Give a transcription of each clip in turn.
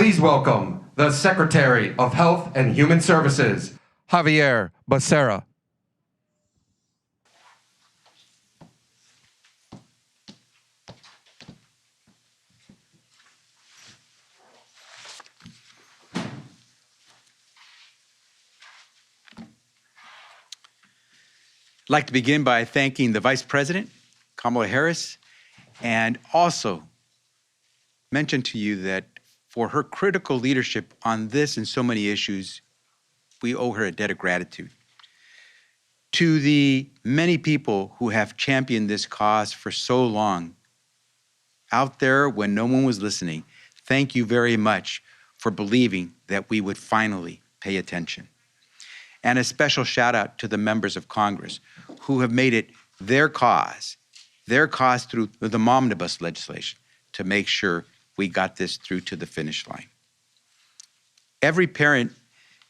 Please welcome the Secretary of Health and Human Services, Xavier Becerra. I'd like to begin by thanking the Vice President, Kamala Harris, and also mention to you that for her critical leadership on this and so many issues, we owe her a debt of gratitude. To the many people who have championed this cause for so long, out there when no one was listening, thank you very much for believing that we would finally pay attention. And a special shout out to the members of Congress who have made it their cause through the omnibus legislation to make sure we got this through to the finish line. Every parent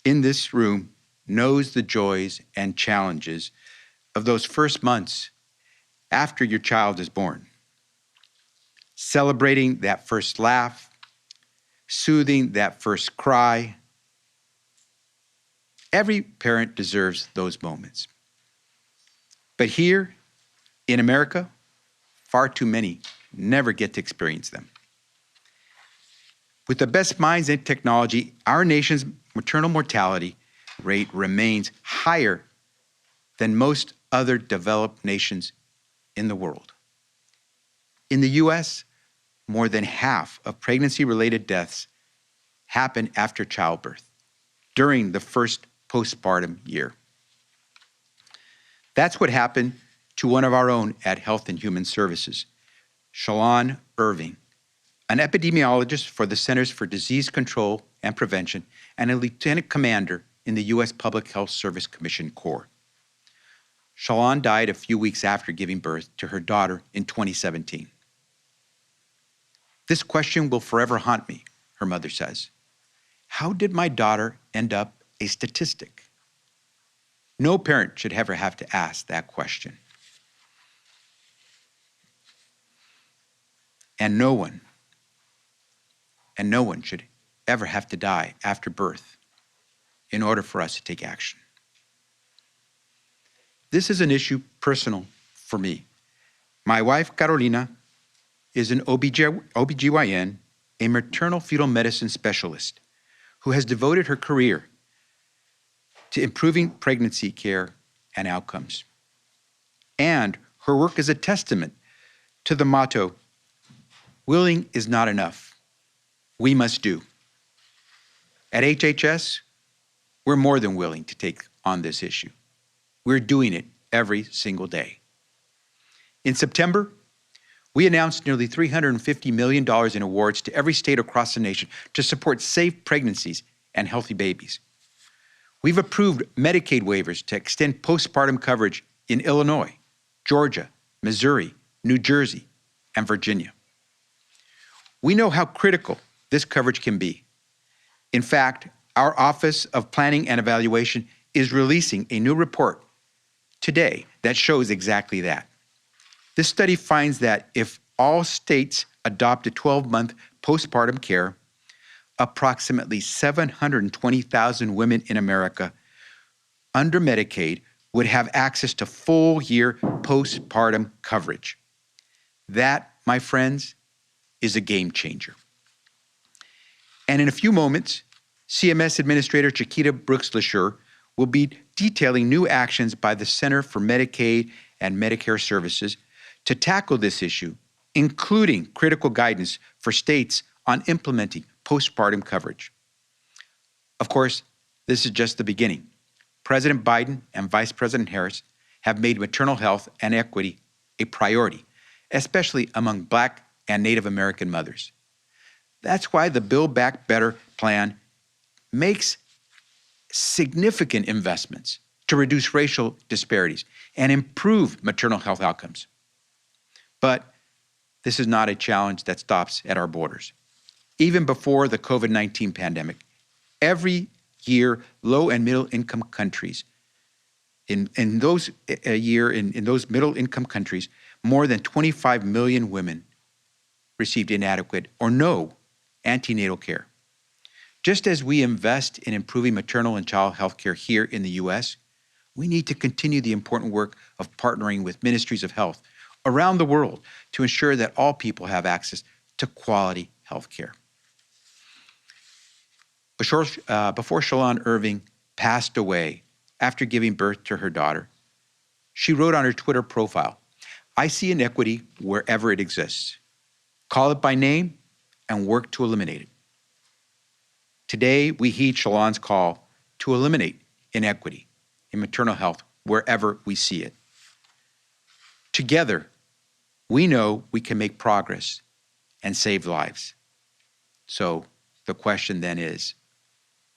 in this room knows the joys and challenges of those first months after your child is born. Celebrating that first laugh, soothing that first cry. Every parent deserves those moments. But here in America, far too many never get to experience them. With the best minds in technology, our nation's maternal mortality rate remains higher than most other developed nations in the world. In the US, more than half of pregnancy-related deaths happen after childbirth, during the first postpartum year. That's what happened to one of our own at Health and Human Services, Shalon Irving, an epidemiologist for the Centers for Disease Control and Prevention and a lieutenant commander in the U.S. Public Health Service Commission Corps. Shalon died a few weeks after giving birth to her daughter in 2017. This question will forever haunt me, her mother says. How did my daughter end up a statistic? No parent should ever have to ask that question. And no one should ever have to die after birth in order for us to take action. This is an issue personal for me. My wife, Carolina, is an OBGYN, a maternal fetal medicine specialist who has devoted her career to improving pregnancy care and outcomes. And her work is a testament to the motto, willing is not enough, we must do. At HHS, we're more than willing to take on this issue. We're doing it every single day. In September, we announced nearly $350 million in awards to every state across the nation to support safe pregnancies and healthy babies. We've approved Medicaid waivers to extend postpartum coverage in Illinois, Georgia, Missouri, New Jersey, and Virginia. We know how critical this coverage can be. In fact, our Office of Planning and Evaluation is releasing a new report today that shows exactly that. This study finds that if all states adopt a 12-month postpartum care, approximately 720,000 women in America under Medicaid would have access to full-year postpartum coverage. That, my friends, is a game changer. And in a few moments, CMS Administrator Chiquita Brooks-LaSure will be detailing new actions by the Center for Medicaid and Medicare Services to tackle this issue, including critical guidance for states on implementing postpartum coverage. Of course, this is just the beginning. President Biden and Vice President Harris have made maternal health and equity a priority, especially among Black and Native American mothers. That's why the Build Back Better plan makes significant investments to reduce racial disparities and improve maternal health outcomes. But this is not a challenge that stops at our borders. Even before the COVID-19 pandemic, every year, low and middle income countries, in those middle income countries, more than 25 million women received inadequate or no antenatal care. Just as we invest in improving maternal and child health care here in the U.S., we need to continue the important work of partnering with ministries of health around the world to ensure that all people have access to quality health care. Before Shalon Irving passed away after giving birth to her daughter, she wrote on her Twitter profile, "I see inequity wherever it exists. Call it by name and work to eliminate it." Today, we heed Shalon's call to eliminate inequity in maternal health wherever we see it. Together, we know we can make progress and save lives. So the question then is,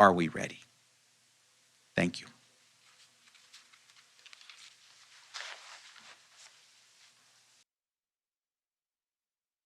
are we ready? Thank you.